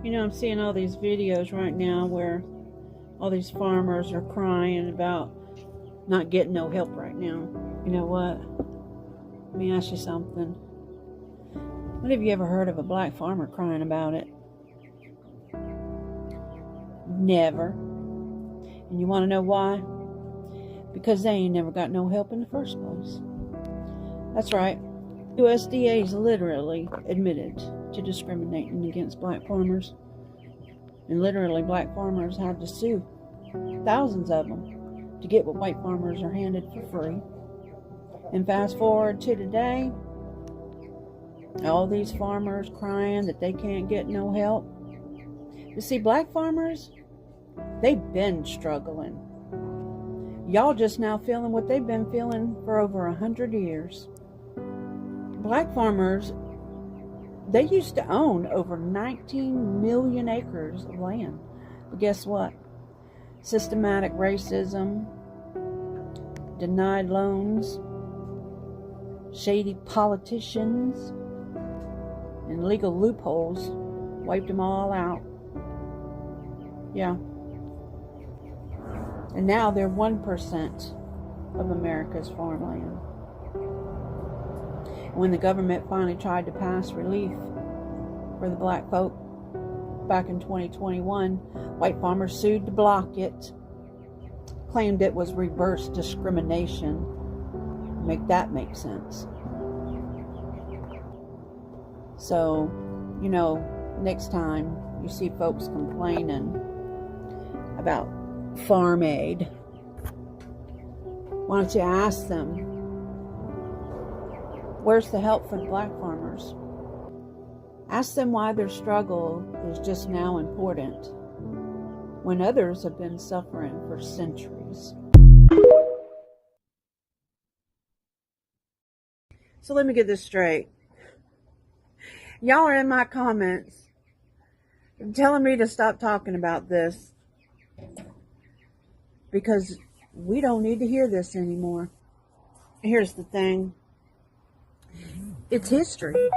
You know, I'm seeing all these videos right now where all these farmers are crying about not getting no help right now. You know what? Let me ask you something. When have you ever heard of a black farmer crying about it? Never. And you want to know why? Because they ain't never got no help in the first place. That's right. USDA's literally admitted to discriminating against black farmers. And literally, black farmers had to sue, thousands of them, to get what white farmers are handed for free. And fast forward to today, all these farmers crying that they can't get no help. You see, black farmers, they've been struggling. Y'all just now feeling what they've been feeling for over 100 years. Black farmers, they used to own over 19 million acres of land. But guess what? Systematic racism, denied loans, shady politicians, and legal loopholes wiped them all out. Yeah. And now they're 1% of America's farmland. When the government finally tried to pass relief for the black folk back in 2021, white farmers sued to block it, claimed it was reverse discrimination. Make that make sense. So, you know, next time you see folks complaining about farm aid, why don't you ask them, where's the help for the black farmers? Ask them why their struggle is just now important when others have been suffering for centuries. So let me get this straight. Y'all are in my comments telling me to stop talking about this because we don't need to hear this anymore. Here's the thing. It's history.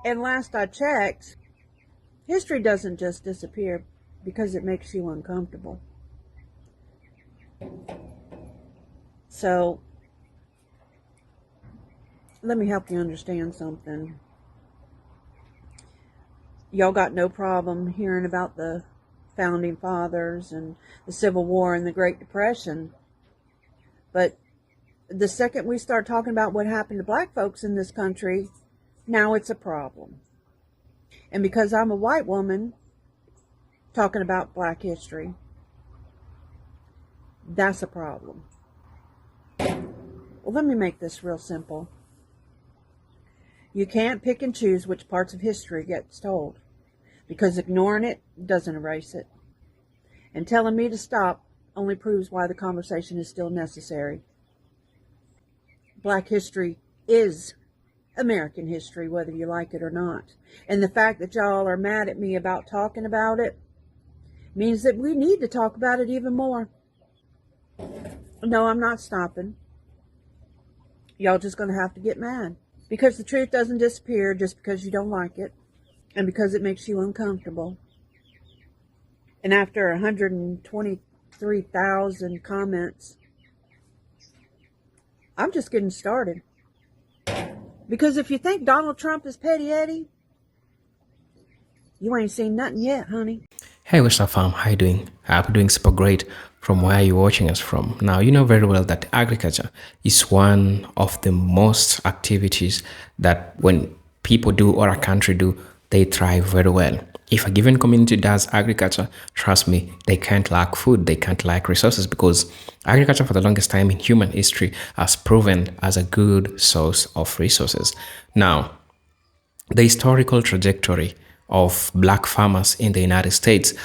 And last I checked, history doesn't just disappear because it makes you uncomfortable. So, let me help you understand something. Y'all got no problem hearing about the founding fathers and the Civil War and the Great Depression. But the second we start talking about what happened to black folks in this country, now it's a problem. And because I'm a white woman talking about black history, that's a problem. Well, let me make this real simple. You can't pick and choose which parts of history gets told, because ignoring it doesn't erase it. And telling me to stop only proves why the conversation is still necessary. Black history is American history, whether you like it or not. And the fact that y'all are mad at me about talking about it means that we need to talk about it even more. No, I'm not stopping. Y'all just going to have to get mad. Because the truth doesn't disappear just because you don't like it. And because it makes you uncomfortable. And after 123,000 comments, I'm just getting started. Because if you think Donald Trump is petty Eddie, you ain't seen nothing yet, honey. Hey, what's up, fam? How you doing? I hope you're doing super great from where you're watching us from. Now, you know very well that agriculture is one of the most activities that when people do or a country do, they thrive very well. If a given community does agriculture, trust me, they can't lack food, they can't lack resources, because agriculture for the longest time in human history has proven as a good source of resources. Now, the historical trajectory of black farmers in the United States,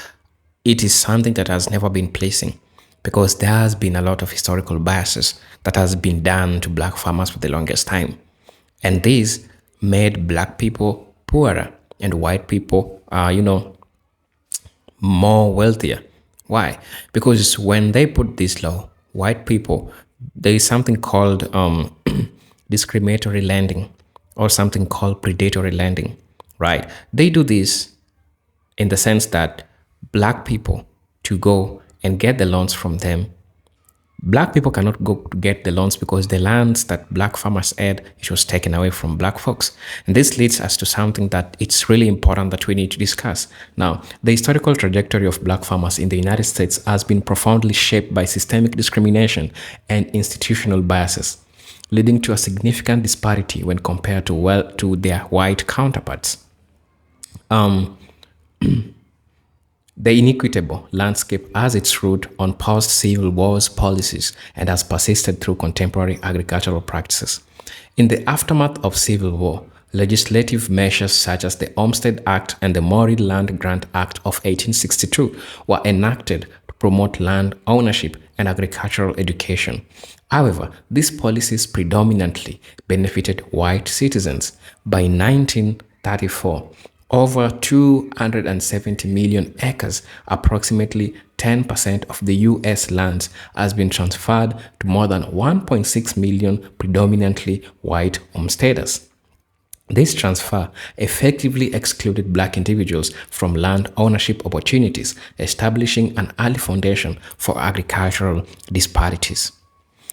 it is something that has never been pleasing, because there has been a lot of historical biases that has been done to black farmers for the longest time. And this made black people poorer and white people, more wealthier. Why? Because when they put this law, white people, there is something called discriminatory lending or something called predatory lending, right? They do this in the sense that black people to go and get the loans from them. Black people cannot go to get the loans because the lands that black farmers had, it was taken away from black folks. And this leads us to something that it's really important that we need to discuss. Now, the historical trajectory of black farmers in the United States has been profoundly shaped by systemic discrimination and institutional biases, leading to a significant disparity when compared to their white counterparts. The inequitable landscape has its root on post-Civil War's policies and has persisted through contemporary agricultural practices. In the aftermath of Civil War, legislative measures such as the Olmstead Act and the Maury Land Grant Act of 1862 were enacted to promote land ownership and agricultural education. However, these policies predominantly benefited white citizens. By 1934, over 270 million acres, approximately 10% of the US lands, has been transferred to more than 1.6 million predominantly white homesteaders. This transfer effectively excluded black individuals from land ownership opportunities, establishing an early foundation for agricultural disparities.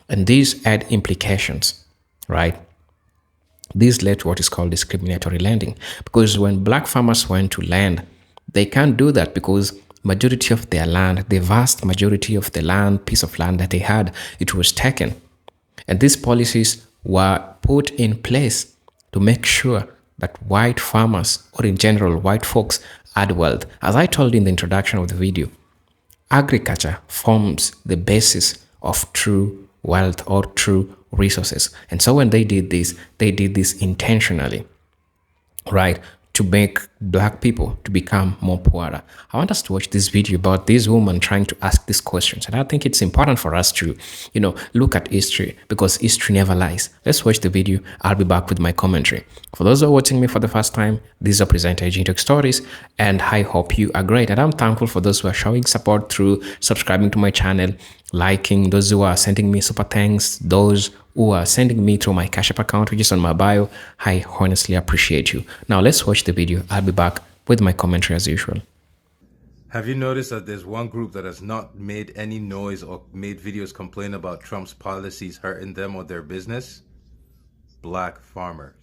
And these had implications, right? This led to what is called discriminatory lending, because when black farmers went to lend, they can't do that because majority of their land, the vast majority of the land, piece of land that they had, it was taken. And these policies were put in place to make sure that white farmers, or in general white folks, had wealth. As I told in the introduction of the video, agriculture forms the basis of true wealth or true resources. And so when they did this intentionally, right? To make black people to become more poorer. I want us to watch this video about this woman trying to ask these questions. And I think it's important for us to, look at history because history never lies. Let's watch the video. I'll be back with my commentary. For those who are watching me for the first time, this is a presenter Agent Talk Stories, and I hope you are great. And I'm thankful for those who are showing support through subscribing to my channel, liking, those who are sending me super thanks, those who are sending me through my Cash App account, which is on my bio. I honestly appreciate you. Now let's watch the video. I'll be back with my commentary as usual. Have you noticed that there's one group that has not made any noise or made videos complain about Trump's policies hurting them or their business? Black farmers.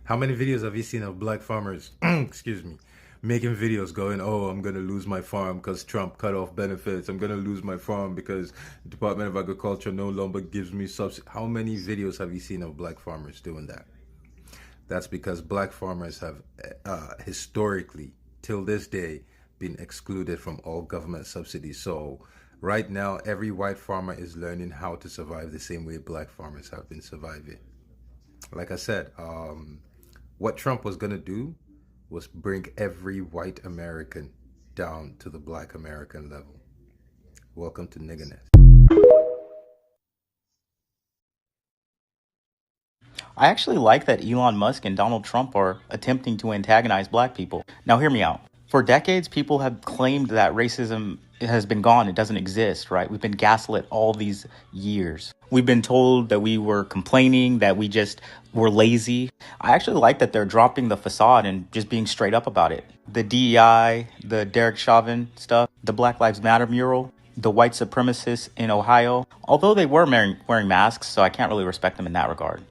How many videos have you seen of black farmers, excuse me, making videos going, oh, I'm going to lose my farm because Trump cut off benefits. I'm going to lose my farm because the Department of Agriculture no longer gives me subsidy. How many videos have you seen of black farmers doing that? That's because black farmers have historically, till this day, been excluded from all government subsidies. So right now, every white farmer is learning how to survive the same way black farmers have been surviving. Like I said, what Trump was going to do was bring every white American down to the black American level. Welcome to niggerness. I actually like that Elon Musk and Donald Trump are attempting to antagonize black people. Now, hear me out. For decades, people have claimed that racism has been gone. It doesn't exist, right? We've been gaslit all these years. We've been told that we were complaining, that we just were lazy. I actually like that they're dropping the facade and just being straight up about it. The DEI, the Derek Chauvin stuff, the Black Lives Matter mural, the white supremacists in Ohio, although they were wearing masks, so I can't really respect them in that regard.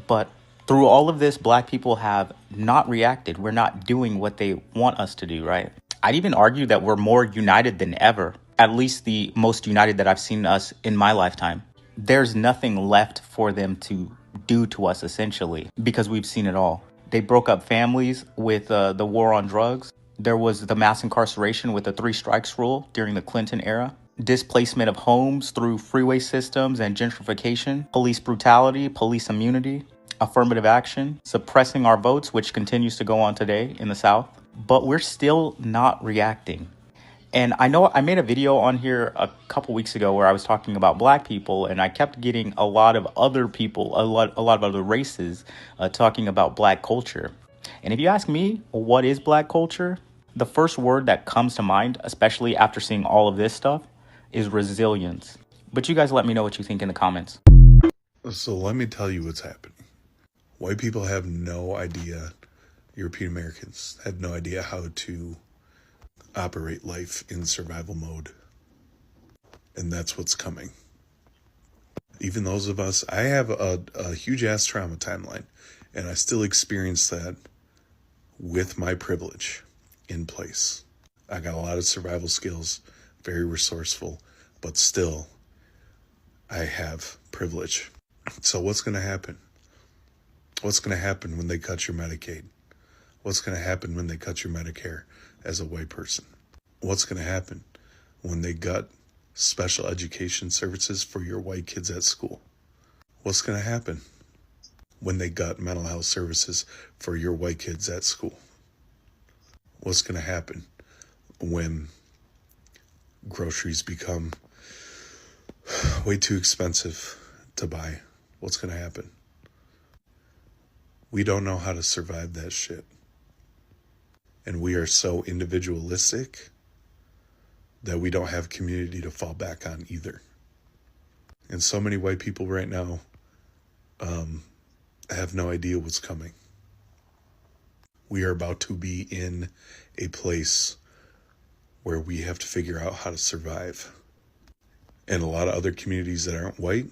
But through all of this, black people have not reacted. We're not doing what they want us to do, right? I'd even argue that we're more united than ever, at least the most united that I've seen us in my lifetime. There's nothing left for them to do to us, essentially, because we've seen it all. They broke up families with the war on drugs. There was the mass incarceration with the 3 strikes rule during the Clinton era. Displacement of homes through freeway systems and gentrification, police brutality, police immunity, affirmative action, suppressing our votes, which continues to go on today in the South. But we're still not reacting. And I know I made a video on here a couple weeks ago where I was talking about black people, and I kept getting a lot of other people, a lot of other races talking about black culture. And if you ask me, what is black culture? The first word that comes to mind, especially after seeing all of this stuff, is resilience. But you guys let me know what you think in the comments. So let me tell you what's happening. White people have no idea European Americans had no idea how to operate life in survival mode. And that's what's coming. Even those of us, I have a huge ass trauma timeline, and I still experience that with my privilege in place. I got a lot of survival skills, very resourceful, but still I have privilege. So what's going to happen? What's going to happen when they cut your Medicaid? What's going to happen when they cut your Medicare as a white person? What's going to happen when they gut special education services for your white kids at school? What's going to happen when they gut mental health services for your white kids at school? What's going to happen when groceries become way too expensive to buy? What's going to happen? We don't know how to survive that shit. And we are so individualistic that we don't have community to fall back on either. And so many white people right now have no idea what's coming. We are about to be in a place where we have to figure out how to survive. And a lot of other communities that aren't white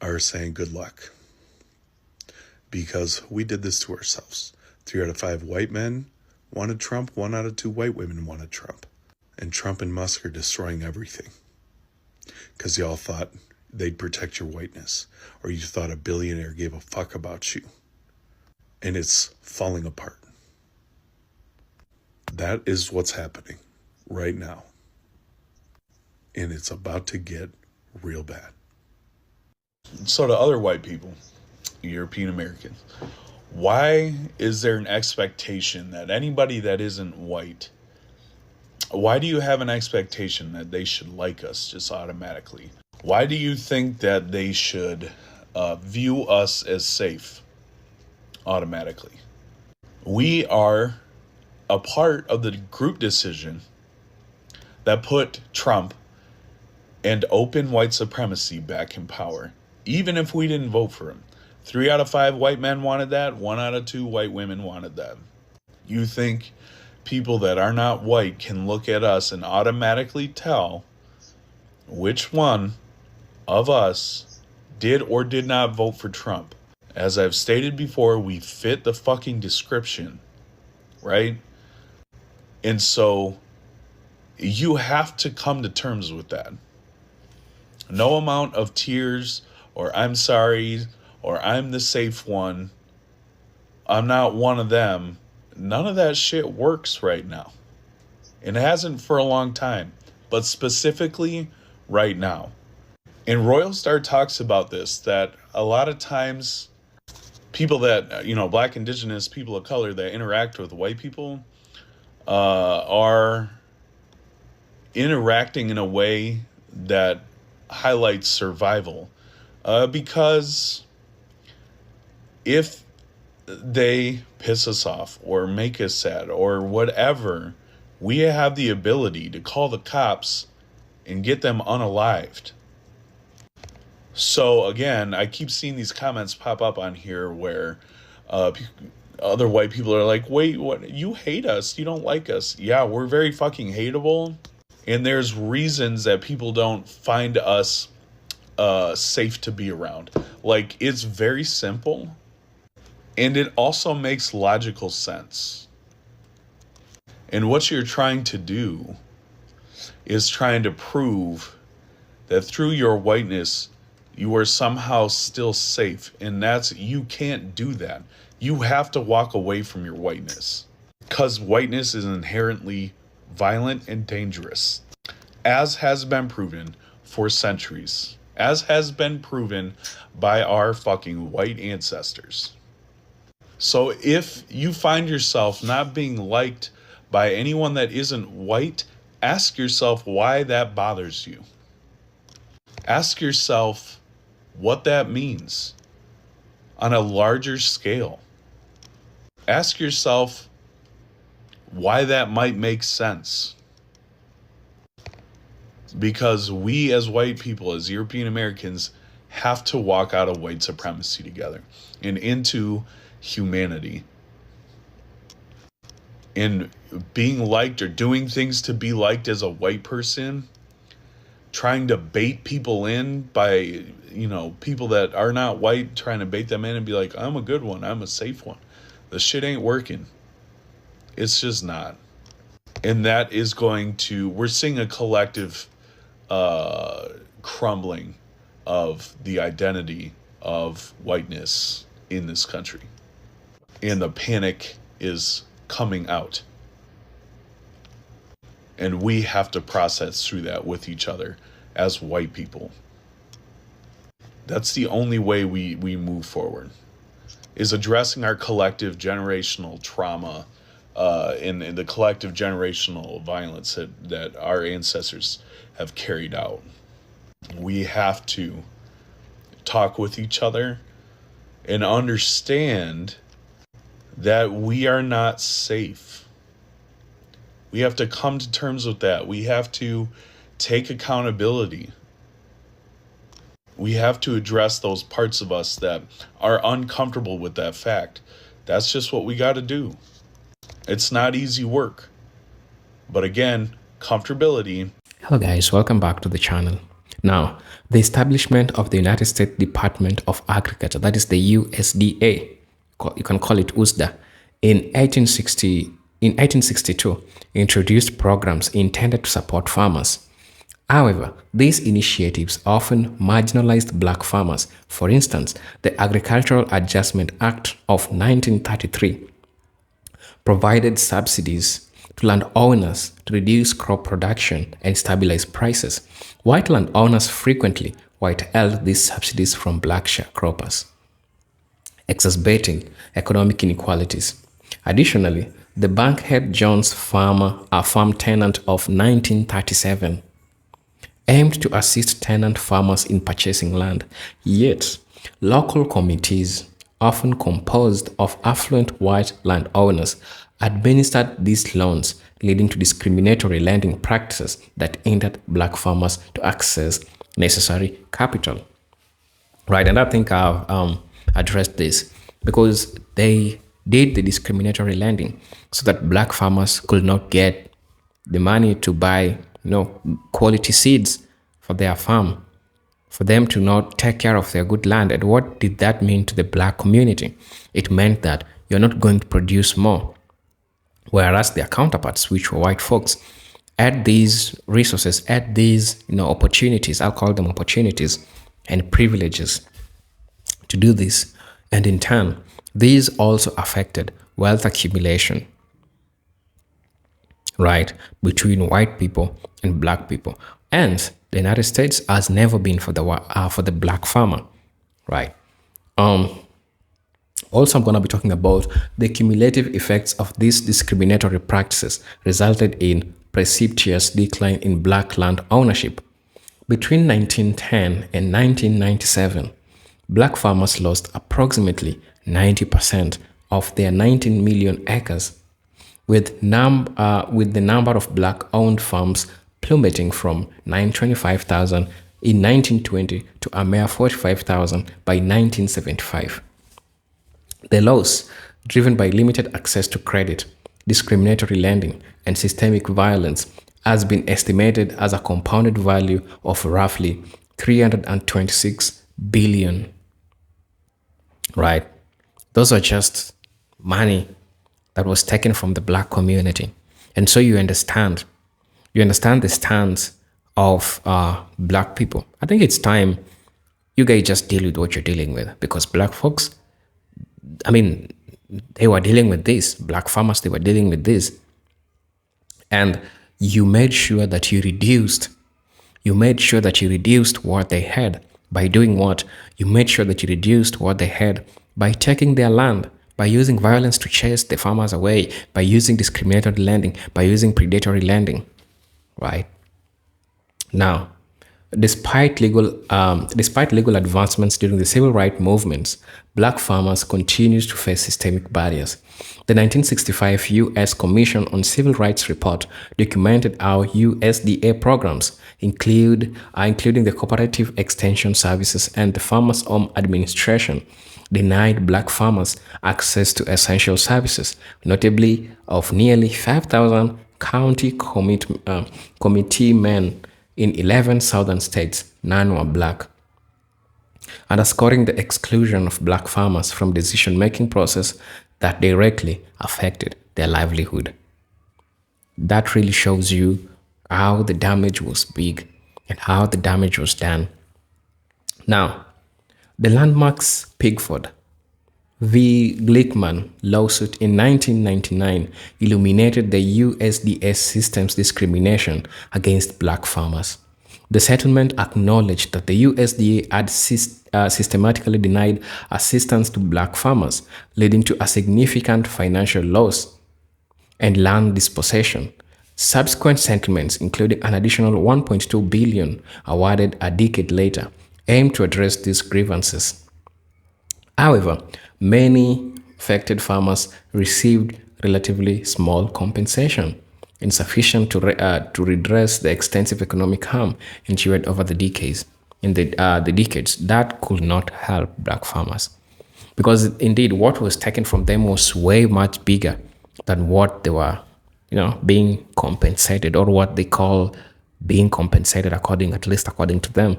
are saying good luck. Because we did this to ourselves. 3 out of 5 white men wanted Trump. 1 out of 2 white women wanted Trump. And Trump and Musk are destroying everything. Because y'all thought they'd protect your whiteness. Or you thought a billionaire gave a fuck about you. And it's falling apart. That is what's happening right now. And it's about to get real bad. So to other white people, European Americans, why is there an expectation that anybody that isn't white, why do you have an expectation that they should like us just automatically? Why do you think that they should view us as safe automatically? We are a part of the group decision that put Trump and open white supremacy back in power, even if we didn't vote for him. 3 out of 5 white men wanted that. 1 out of 2 white women wanted that. You think people that are not white can look at us and automatically tell which one of us did or did not vote for Trump? As I've stated before, we fit the fucking description, right? And so you have to come to terms with that. No amount of tears or I'm sorry or I'm the safe one, I'm not one of them. None of that shit works right now. It hasn't for a long time, but specifically right now. And Royal Star talks about this, that a lot of times people that, Black, Indigenous, people of color that interact with white people are interacting in a way that highlights survival. Because if they piss us off or make us sad or whatever, we have the ability to call the cops and get them unalived. So again, I keep seeing these comments pop up on here where other white people are like, wait, what? You hate us. You don't like us. Yeah, we're very fucking hateable. And there's reasons that people don't find us safe to be around. Like, it's very simple. And it also makes logical sense. And what you're trying to do is trying to prove that through your whiteness, you are somehow still safe. And you can't do that. You have to walk away from your whiteness. Because whiteness is inherently violent and dangerous. As has been proven for centuries. As has been proven by our fucking white ancestors. So if you find yourself not being liked by anyone that isn't white, ask yourself why that bothers you. Ask yourself what that means on a larger scale. Ask yourself why that might make sense. Because we as white people, as European Americans, have to walk out of white supremacy together and into humanity. And being liked or doing things to be liked as a white person, trying to bait people in by, people that are not white, trying to bait them in and be like, I'm a good one, I'm a safe one. The shit ain't working. It's just not. And that is we're seeing a collective crumbling of the identity of whiteness in this country. And the panic is coming out. And we have to process through that with each other as white people. That's the only way we move forward, is addressing our collective generational trauma and the collective generational violence that our ancestors have carried out. We have to talk with each other and understand that we are not safe. We have to come to terms with that. We have to take accountability. We have to address those parts of us that are uncomfortable with that fact. That's just what we got to do. It's not easy work. But again, comfortability. Hello guys, welcome back to the channel. Now, the establishment of the United States Department of Agriculture, that is the USDA, you can call it USDA, in 1862, introduced programs intended to support farmers. However, these initiatives often marginalized black farmers. For instance, the Agricultural Adjustment Act of 1933 provided subsidies to landowners to reduce crop production and stabilize prices. White landowners frequently withheld these subsidies from black sharecroppers, exacerbating economic inequalities. Additionally, the Bankhead Jones farm tenant of 1937 aimed to assist tenant farmers in purchasing land. Yet, local committees, often composed of affluent white landowners, administered these loans, leading to discriminatory lending practices that hindered black farmers to access necessary capital. Right, and I think I've addressed this because they did the discriminatory lending so that black farmers could not get the money to buy quality seeds for their farm, for them to not take care of their good land. And what did that mean to the black community? It meant that you're not going to produce more, whereas their counterparts, which were white folks, had these resources, had these opportunities, I'll call them opportunities and privileges to do this. And in turn, these also affected wealth accumulation, right, between white people and black people. And the United States has never been for the black farmer, right? Also, I'm going to be talking about the cumulative effects of these discriminatory practices resulted in precipitous decline in black land ownership. Between 1910 and 1997, black farmers lost approximately 90% of their 19 million acres, with the number of black-owned farms plummeting from 925,000 in 1920 to a mere 45,000 by 1975. The loss, driven by limited access to credit, discriminatory lending, and systemic violence, has been estimated as a compounded value of roughly 326 billion. Right? Those are just money that was taken from the black community. And so you understand the stance of black people. I think it's time you guys just deal with what you're dealing with, because black folks, they were dealing with this. Black farmers, they were dealing with this. And you made sure that you reduced what they had by doing what? You made sure that you reduced what they had by taking their land, by using violence to chase the farmers away, by using discriminatory lending, by using predatory lending, right? Now, Despite legal advancements during the civil rights movements, black farmers continued to face systemic barriers. The 1965 U.S. Commission on Civil Rights report documented how USDA programs including the Cooperative Extension Services and the Farmers' Home Administration, denied black farmers access to essential services, notably of nearly 5,000 committee men in 11 southern states. None were black, underscoring the exclusion of black farmers from decision-making process that directly affected their livelihood. That really shows you how the damage was big and how the damage was done. Now, the landmarks Pigford v. Glickman lawsuit in 1999 illuminated the USDS system's discrimination against black farmers. The settlement acknowledged that the USDA had systematically denied assistance to black farmers, leading to a significant financial loss and land dispossession. Subsequent settlements, including an additional $1.2 billion awarded a decade later, aimed to address these grievances. However, many affected farmers received relatively small compensation, insufficient to redress the extensive economic harm endured over the decades. In the decades, that could not help black farmers, because indeed what was taken from them was way much bigger than what they were, being compensated, or what they call being compensated, at least according to them.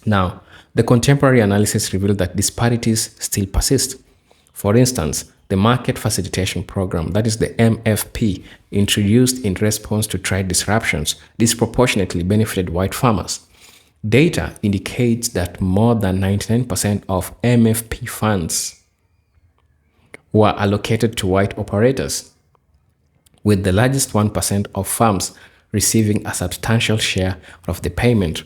Now, the contemporary analysis revealed that disparities still persist. For instance, the Market Facilitation Program, that is the MFP, introduced in response to trade disruptions, disproportionately benefited white farmers. Data indicates that more than 99% of MFP funds were allocated to white operators, with the largest 1% of farms receiving a substantial share of the payment.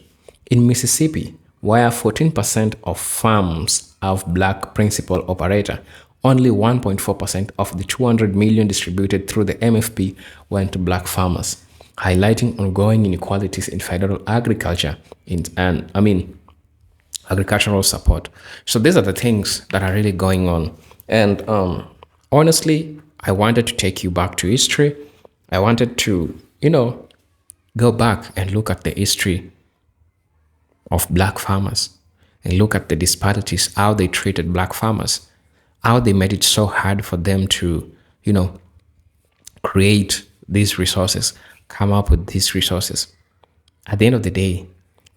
In Mississippi, where 14% of farms have black principal operator, only 1.4% of the $200 million distributed through the MFP went to black farmers, highlighting ongoing inequalities in federal agriculture agricultural support. So these are the things that are really going on. And honestly, I wanted to take you back to history. I wanted to, go back and look at the history of black farmers and look at the disparities, how they treated black farmers, how they made it so hard for them to, create these resources, come up with these resources. At the end of the day,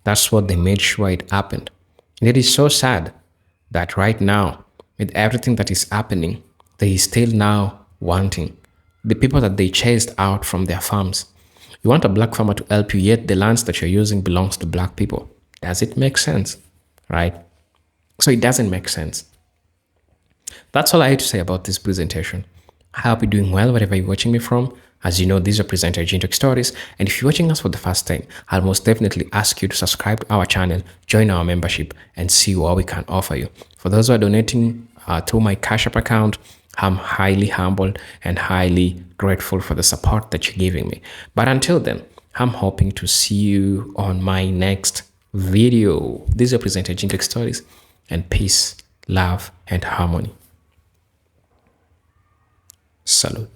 that's what they made sure it happened. And it is so sad that right now, with everything that is happening, they still now wanting the people that they chased out from their farms. You want a black farmer to help you, yet the lands that you're using belongs to black people. Does it make sense? Right? So it doesn't make sense. That's all I had to say about this presentation. I hope you're doing well wherever you're watching me from. As you know, these are presenter Jintok Stories, and if you're watching us for the first time, I'll most definitely ask you to subscribe to our channel, join our membership, and see what we can offer you. For those who are donating through my Cash App account, I'm highly humbled and highly grateful for the support that you're giving me. But until then, I'm hoping to see you on my next video. This is presenter Jintok Stories, and peace, love, and harmony. Salute.